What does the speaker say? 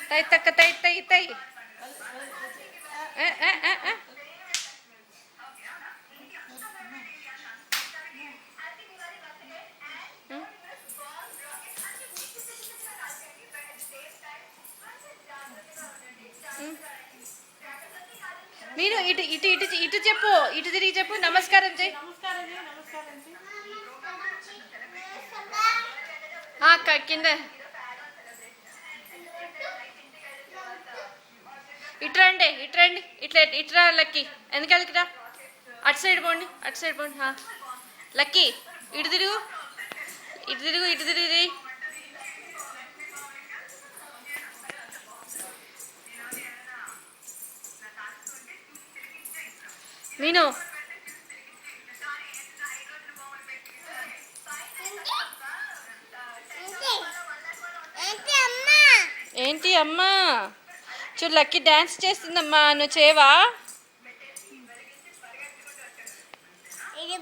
తై తక్క తై తై తై మీరు ఇటు ఇటు ఇటు ఇటు చెప్పు, ఇటు తిరిగి చెప్పు. నమస్కారం చెయ్యి. కింద ఇట్రండి, ఇట్రండి, ఇట్లా ఇట్రా లక్కీ. ఎందుకు రా, అటు సైడ్ పోండి, అటు సైడ్ పోండి. లక్కీ ఇటు తిరుగు, ఇటు తిరుగు, ఇటు తిరిగి. మీను ఏంటి అమ్మా? చూడు లక్కీ డాన్స్ చేస్తుందమ్మా, నువ్వు చేయవా? ఇది